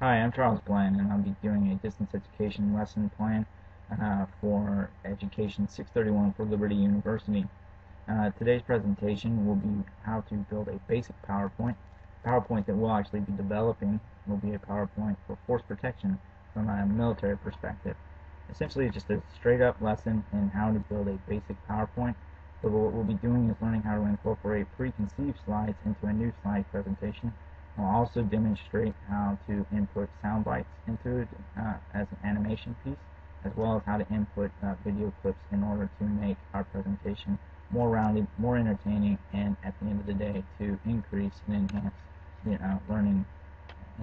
Hi, I'm Charles Glenn, and I'll be doing a distance education lesson plan for Education 631 for Liberty University. Today's presentation will be how to build a basic PowerPoint. PowerPoint that we'll actually be developing will be a PowerPoint for force protection from a military perspective. Essentially, it's just a straight-up lesson in how to build a basic PowerPoint. So what we'll be doing is learning how to incorporate preconceived slides into a new slide presentation. We'll also demonstrate how to input sound bites into it as an animation piece, as well as how to input video clips in order to make our presentation more rounded, more entertaining, and at the end of the day to increase and enhance the learning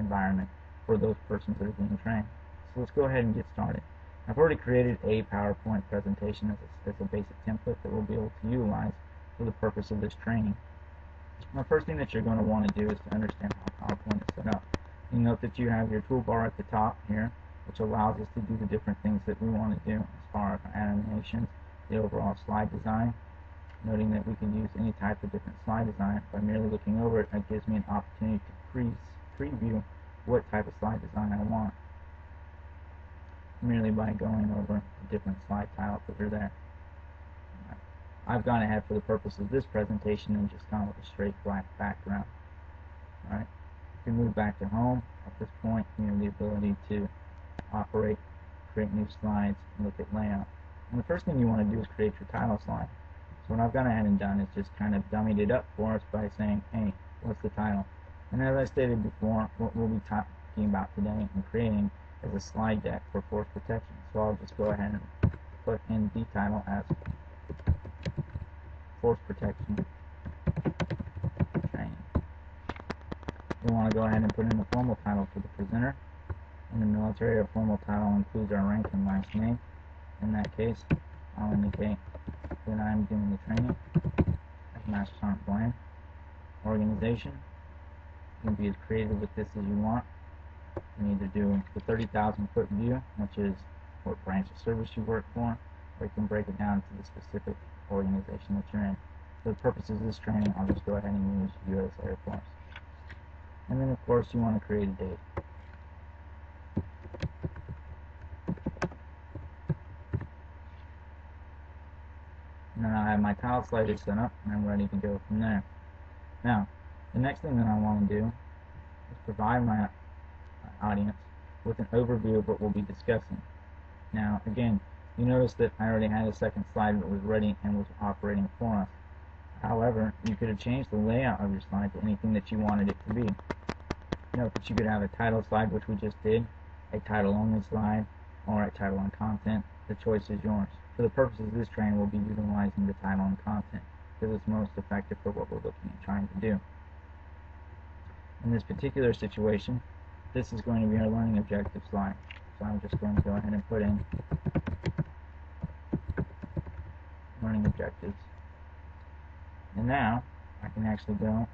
environment for those persons that are being trained. So let's go ahead and get started. I've already created a PowerPoint presentation as a basic template that we'll be able to utilize for the purpose of this training. The first thing that you're going to want to do is to understand how PowerPoint is set up. You note that you have your toolbar at the top here, which allows us to do the different things that we want to do as far as animations, the overall slide design. Noting that we can use any type of different slide design. By merely looking over it, that gives me an opportunity to preview what type of slide design I want, merely by going over the different slide titles that are there. I've gone ahead for the purpose of this presentation and just gone with a straight black background. Alright, if we move back to home, at this point you have the ability to operate, create new slides, and look at layout. And the first thing you want to do is create your title slide. So what I've gone ahead and done is just kind of dummied it up for us by saying, hey, what's the title? And as I stated before, what we'll be talking about today and creating is a slide deck for force protection. So I'll just go ahead and put in the title as force protection training. We want to go ahead and put in a formal title for the presenter. In the military, a formal title includes our rank and last name. In that case, I'll indicate that I'm doing the training as Master Sergeant Bland. Organization, you can be as creative with this as you want. You can either do the 30,000-foot view, which is what branch of service you work for, or you can break it down to the specific organization that you're in. For the purposes of this training, I'll just go ahead and use U.S. Air Force. And then, of course, you want to create a date. And then I have my tile slider set up, and I'm ready to go from there. Now, the next thing that I want to do is provide my audience with an overview of what we'll be discussing. Now, again, you notice that I already had a second slide that was ready and was operating for us. However, you could have changed the layout of your slide to anything that you wanted it to be. Note that you could have a title slide, which we just did, a title-only slide, or a title and content. The choice is yours. For the purposes of this training, we'll be utilizing the title and content because it's most effective for what we're looking at trying to do. In this particular situation, this is going to be our learning objective slide. So I'm just going to go ahead and put in learning objectives. And now I can actually go,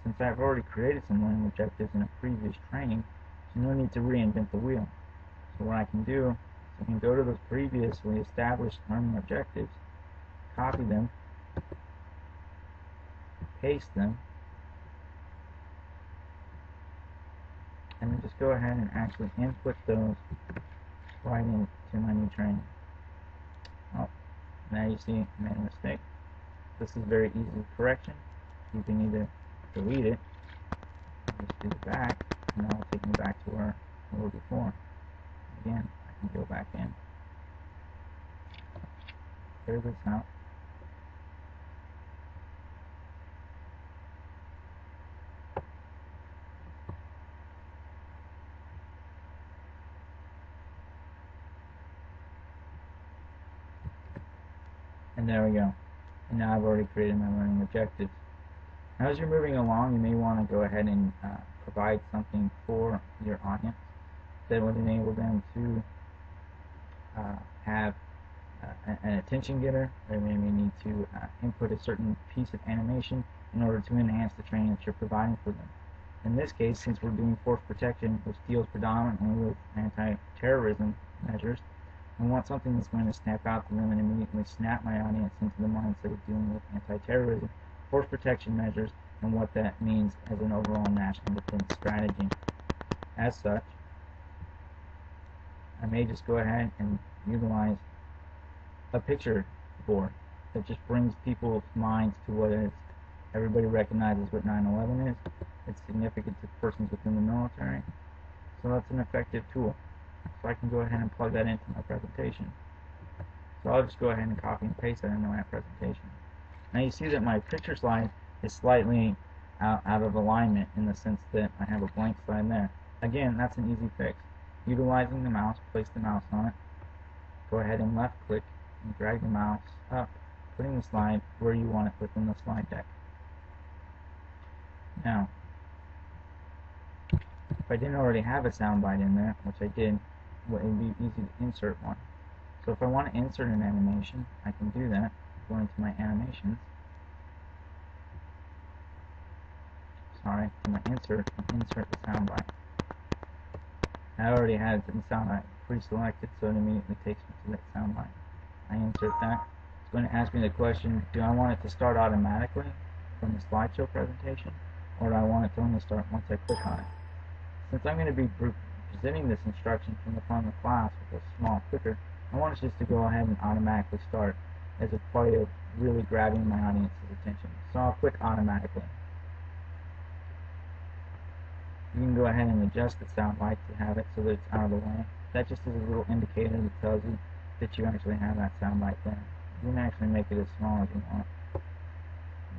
since I've already created some learning objectives in a previous training, there's no need to reinvent the wheel. So what I can do is I can go to those previously established learning objectives, copy them, paste them, and then just go ahead and actually input those right into my new training. Oh, now you see I made a mistake. This is very easy correction. You can either delete it, or just do the back, and that will take me back to where we were before. Again, I can go back in, clear this out, and there we go. And now I've already created my learning objectives. Now as you're moving along, you may want to go ahead and provide something for your audience that would enable them to have an attention getter. They may need to input a certain piece of animation in order to enhance the training that you're providing for them. In this case, since we're doing force protection, which deals predominantly with anti-terrorism measures, I want something that's going to snap out to them and immediately snap my audience into the mindset of dealing with anti-terrorism, force protection measures, and what that means as an overall national defense strategy. As such, I may just go ahead and utilize a picture board that just brings people's minds to what is. Everybody recognizes what 9/11 is. It's significant to persons within the military. So that's an effective tool. So I can go ahead and plug that into my presentation. So I'll just go ahead and copy and paste that into my presentation. Now you see that my picture slide is slightly out of alignment in the sense that I have a blank slide there. Again, that's an easy fix. Utilizing the mouse, place the mouse on it, go ahead and left click and drag the mouse up, putting the slide where you want it within the slide deck. Now, if I didn't already have a soundbite in there, which I did, it would be easy to insert one. So if I want to insert an animation, I can do that. Go into my animations. Sorry, to my insert and insert the soundbite. I already had the soundbite pre-selected, so it immediately takes me to that soundbite. I insert that. It's going to ask me the question, do I want it to start automatically from the slideshow presentation, or do I want it to only start once I click on it? Since I'm going to be presenting this instruction from the front of the class with a small clicker, I want it just to go ahead and automatically start as a part of really grabbing my audience's attention. So I'll click automatically. You can go ahead and adjust the soundbite to have it so that it's out of the way. That just is a little indicator that tells you that you actually have that soundbite there. You can actually make it as small as you want.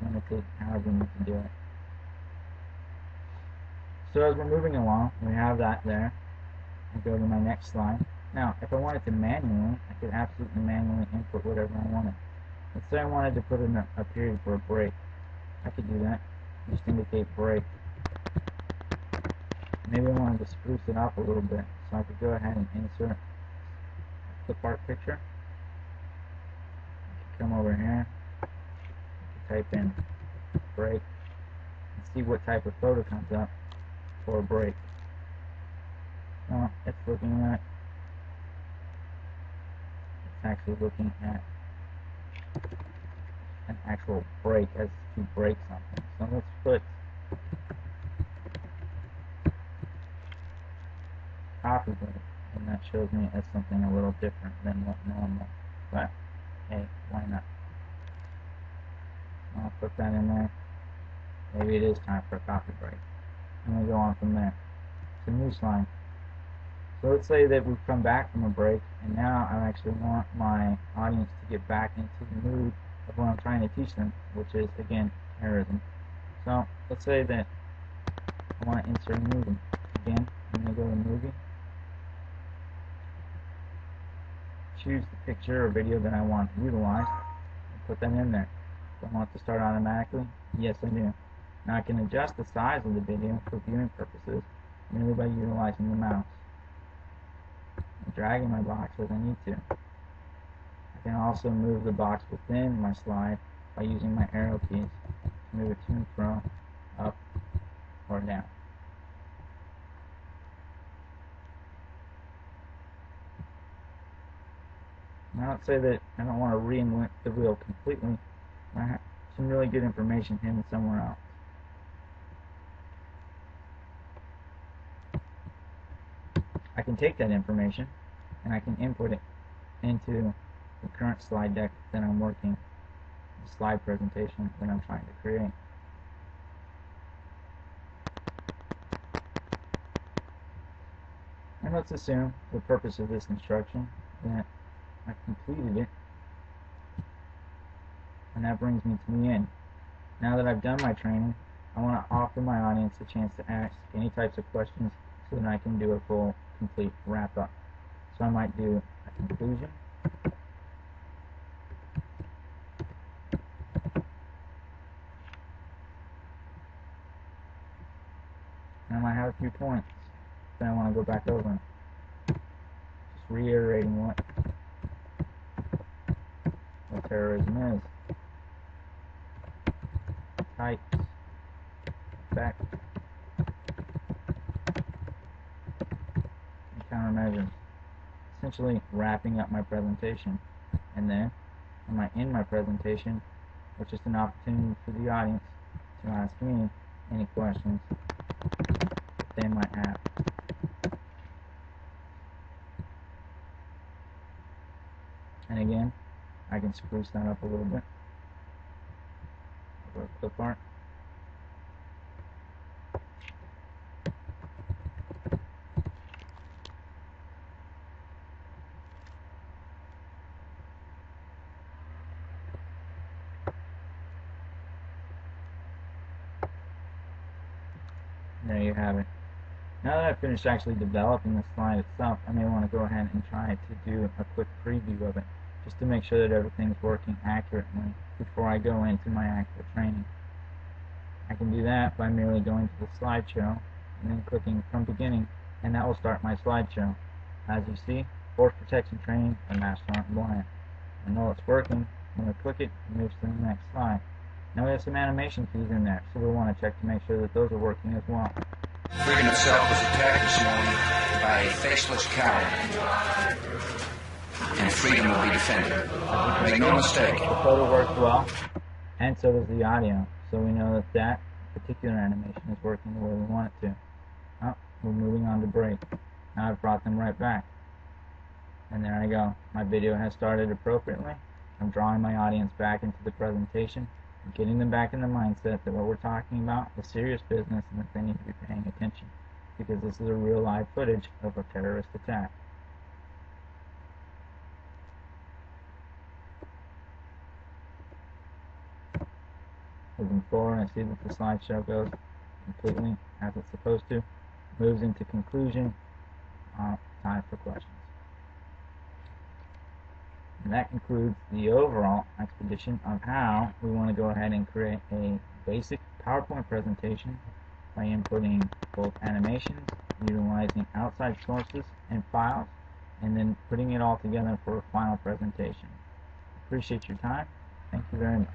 Limit it however you can do it. So as we're moving along, we have that there. I go to my next slide. Now, if I wanted to manually, I could absolutely manually input whatever I wanted. Let's say I wanted to put in a period for a break. I could do that. Just indicate break. Maybe I wanted to spruce it up a little bit, so I could go ahead and insert a clip art picture. I could come over here, I could type in break, and see what type of photo comes up for a break. Well, it's looking at, it's actually looking at an actual break as to break something. So let's put copy break, and that shows me as something a little different than what normal. But hey, why not? I'll put that in there. Maybe it is time for a copy break. And we'll go on from there. It's a new slide. So let's say that we've come back from a break, and now I actually want my audience to get back into the mood of what I'm trying to teach them, which is, again, terrorism. So let's say that I want to insert a movie. Again, I'm going to go to movie. Choose the picture or video that I want to utilize, and put that in there. Do I want it to start automatically? Yes, I do. Now I can adjust the size of the video for viewing purposes merely by utilizing the mouse. I'm dragging my box as I need to. I can also move the box within my slide by using my arrow keys to move it to and fro, up or down. Now let's say that I don't want to reinvent the wheel completely. I have some really good information hidden somewhere else. I can take that information and I can input it into the current slide deck that I'm working, the slide presentation that I'm trying to create. And let's assume, for the purpose of this instruction, that I've completed it, and that brings me to the end. Now that I've done my training, I want to offer my audience a chance to ask any types of questions so that I can do a full, complete wrap-up. So I might do a conclusion, and I might have a few points that I want to go back over. Just reiterating what terrorism is, types, effects, and countermeasures. Essentially wrapping up my presentation. And then, I might end my presentation with just an opportunity for the audience to ask me any questions that they might have. I can spruce that up a little bit. Over clip art. There you have it. Now that I've finished actually developing the slide itself, I may want to go ahead and try to do a quick preview of it, just to make sure that everything's working accurately before I go into my actual training. I can do that by merely going to the slideshow and then clicking from beginning, and that will start my slideshow. As you see, force protection training and master aren't blind. I know it's working. When we click it, it moves to the next slide. Now we have some animation keys in there, so we'll want to check to make sure that those are working as well. Freedom itself was attacked this morning by a faceless coward, and freedom will be defended. Make no mistake. The photo works well, and so does the audio, so we know that that particular animation is working the way we want it to. Oh, we're moving on to break. Now I've brought them right back. And there I go. My video has started appropriately. I'm drawing my audience back into the presentation, getting them back in the mindset that what we're talking about is serious business and that they need to be paying attention, because this is a real live footage of a terrorist attack. Moving forward, I see that the slideshow goes completely as it's supposed to, moves into conclusion, time for questions. And that concludes the overall expedition of how we want to go ahead and create a basic PowerPoint presentation by inputting both animations, utilizing outside sources and files, and then putting it all together for a final presentation. Appreciate your time. Thank you very much.